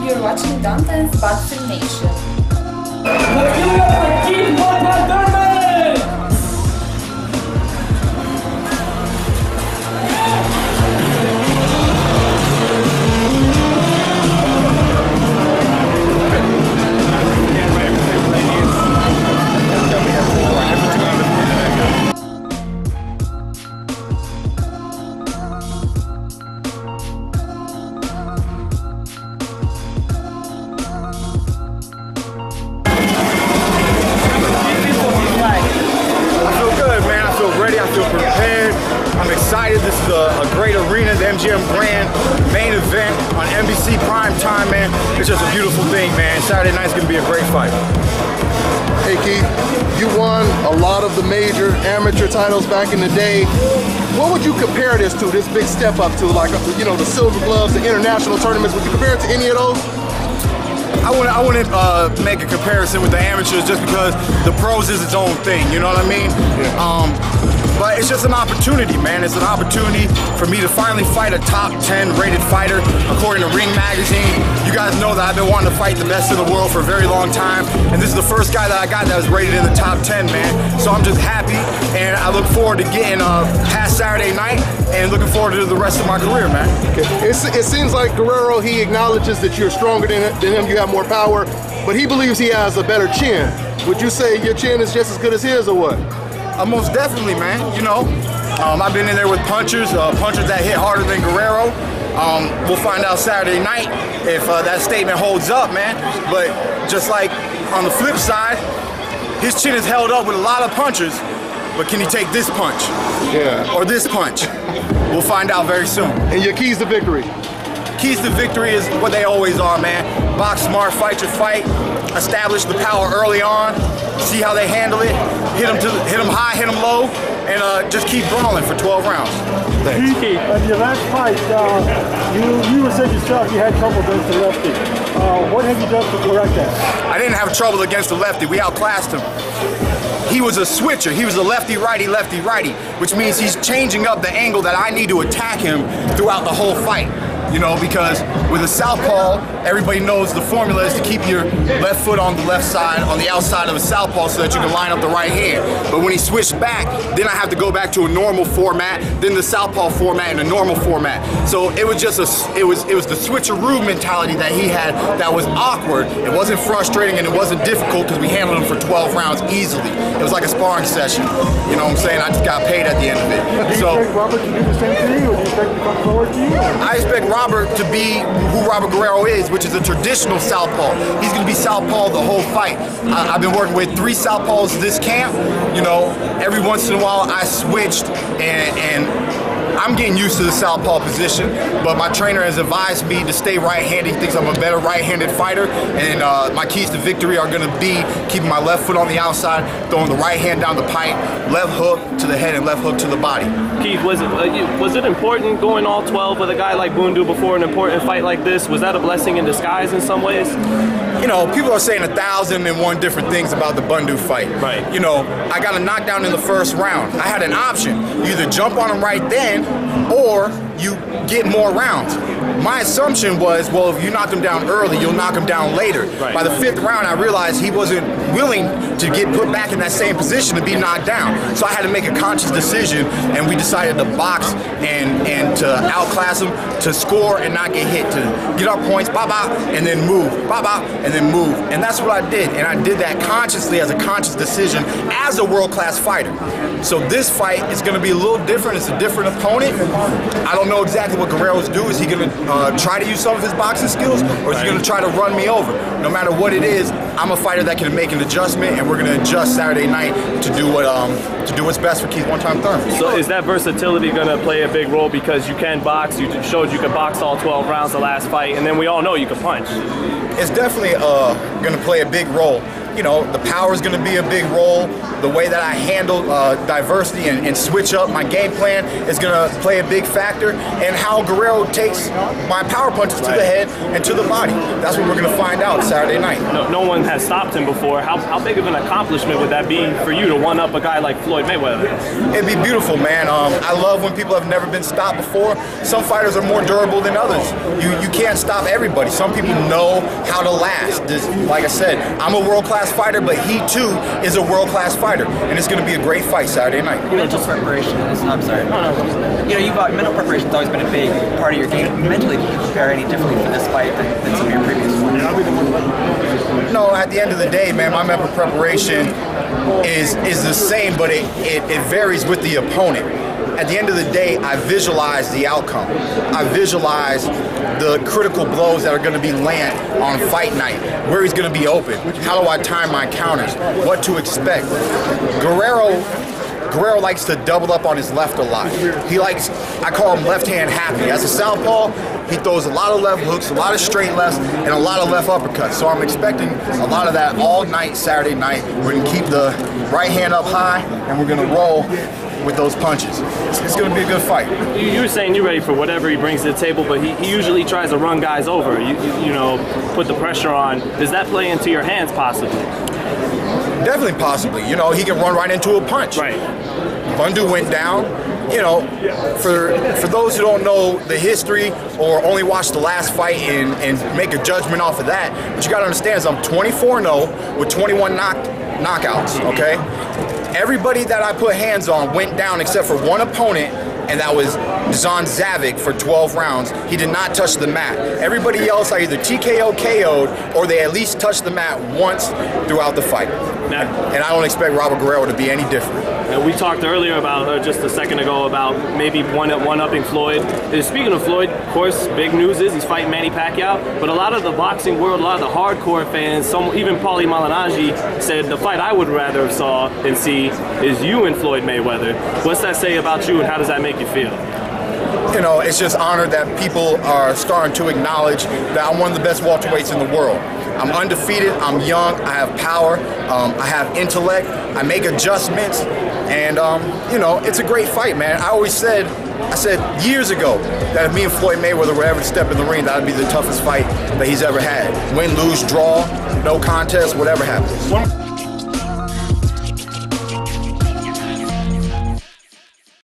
You're watching Dante's Boxing Nation. Let's give it up for Keith Thurman! I'm excited. This is a great arena, the MGM Grand main event on NBC prime time, man. It's just a beautiful thing, man. Saturday night's gonna be a great fight. Hey Keith, you won a lot of the major amateur titles back in the day. What would you compare this to, this big step up to, like, you know, the Silver Gloves, the international tournaments? Would you compare it to any of those? I wouldn't make a comparison with the amateurs just because the pros is its own thing, you know what I mean? Yeah. But it's just an opportunity, man. It's an opportunity for me to finally fight a top 10 rated fighter according to Ring Magazine. You guys know that I've been wanting to fight the best in the world for a very long time, and this is the first guy that I got that was rated in the top 10, man. So I'm just happy, and I look forward to getting past Saturday night and looking forward to the rest of my career, man. Okay. It seems like Guerrero, he acknowledges that you're stronger than him, you have more power, but he believes he has a better chin. Would you say your chin is just as good as his, or what? Most definitely, man. You know, I've been in there with punchers that hit harder than Guerrero. We'll find out Saturday night if that statement holds up, man. But just like on the flip side, his chin is held up with a lot of punchers, but can he take this punch? Yeah. Or this punch? We'll find out very soon. And your keys to victory? Keys to victory is what they always are, man. Box smart, fight your fight, establish the power early on, see how they handle it, hit them high, hit them low, and just keep brawling for 12 rounds. Thanks. In your last fight, you said yourself you had trouble against the lefty. What have you done to correct that? I didn't have trouble against the lefty. We outclassed him. He was a switcher. He was a lefty-righty, lefty-righty, which means he's changing up the angle that I need to attack him throughout the whole fight. You know, because with a southpaw, everybody knows the formula is to keep your left foot on the left side, on the outside of a southpaw, so that you can line up the right hand. But when he switched back, then I have to go back to a normal format, then the southpaw format and a normal format. So it was just it was the switcheroo mentality that he had that was awkward. It wasn't frustrating and it wasn't difficult because we handled him for 12 rounds easily. It was like a sparring session. You know what I'm saying? I just got paid at the end of it. Do you expect Robert to do the same thing, or do you expect him to come forward to you? I expect Robert to be who Robert Guerrero is, which is a traditional southpaw. He's going to be southpaw the whole fight. I've been working with 3 southpaws this camp. You know, every once in a while I switched, and I'm getting used to the southpaw position, but my trainer has advised me to stay right-handed. He thinks I'm a better right-handed fighter, and my keys to victory are going to be keeping my left foot on the outside, throwing the right hand down the pipe, left hook to the head and left hook to the body. Keith, was it important going all 12 with a guy like Bundu before an important fight like this? Was that a blessing in disguise in some ways? You know, people are saying 1,001 different things about the Bundu fight. Right. You know, I got a knockdown in the first round. I had an option. You either jump on him right then, or you get more rounds. My assumption was, well, if you knock him down early, you'll knock him down later. Right. By the 5th round, I realized he wasn't willing to get put back in that same position to be knocked down. So I had to make a conscious decision, and we decided to box and to outclass him, to score and not get hit, to get our points, ba-ba, and then move, ba-ba, and then move. And that's what I did, and I did that consciously as a conscious decision as a world-class fighter. So this fight is going to be a little different. It's a different opponent. I don't know exactly what Guerrero's do. Is he going to try to use some of his boxing skills, or is he going to try to run me over? No matter what it is, I'm a fighter that can make an adjustment, and we're going to adjust Saturday night to do what's best for Keith one-time Thurman. So is that versatility going to play a big role because you can box? You showed you could box all 12 rounds the last fight, and then we all know you can punch. It's definitely going to play a big role. you know, the power is going to be a big role. The way that I handle diversity and switch up my game plan is going to play a big factor, and how Guerrero takes my power punches to the head and to the body. That's what we're going to find out Saturday night. No one has stopped him before. How big of an accomplishment would that be for you to one-up a guy like Floyd Mayweather? It'd be beautiful, man. I love when people have never been stopped before. Some fighters are more durable than others. You can't stop everybody. Some people know how to last. Like I said, I'm a world-class fighter, but he too is a world-class fighter, and it's going to be a great fight Saturday night. Mental preparation is, I'm sorry. You know, mental preparation's always been a big part of your game. Mentally, do you prepare any differently for this fight than some of your previous ones? No, at the end of the day, man, my mental preparation is the same, but it varies with the opponent. At the end of the day, I visualize the outcome. I visualize the critical blows that are going to be landed on fight night, where he's going to be open, how do I time my counters, what to expect. Guerrero likes to double up on his left a lot. He likes, I call him left hand happy. As a southpaw, he throws a lot of left hooks, a lot of straight lefts, and a lot of left uppercuts. So I'm expecting a lot of that all night Saturday night. We're going to keep the right hand up high, and we're going to roll with those punches. It's going to be a good fight. You were saying you're ready for whatever he brings to the table, but he usually tries to run guys over. You know, put the pressure on. Does that play into your hands possibly? Definitely possibly. You know, he can run right into a punch. Right. Bundu went down. You know, for those who don't know the history or only watch the last fight and make a judgment off of that, what you got to understand is I'm 24-0 with 21 knockouts, okay? Everybody that I put hands on went down except for one opponent, and that was Zan Zavik for 12 rounds. He did not touch the mat. Everybody else I either TKO, KO'd, or they at least touched the mat once throughout the fight. Now, and I don't expect Robert Guerrero to be any different. We talked earlier about, just a second ago, about maybe one-upping Floyd. Speaking of Floyd, of course, big news is he's fighting Manny Pacquiao, but a lot of the boxing world, a lot of the hardcore fans, even Paulie Malignaggi said the fight I would rather have saw and see is you and Floyd Mayweather. What's that say about you, and how does that make you feel? You know, it's just honored that people are starting to acknowledge that I'm one of the best welterweights in the world. I'm undefeated, I'm young, I have power, I have intellect, I make adjustments, and you know, it's a great fight, man. I said years ago that if me and Floyd Mayweather were ever to step in the ring, that would be the toughest fight that he's ever had. Win, lose, draw, no contest, whatever happens.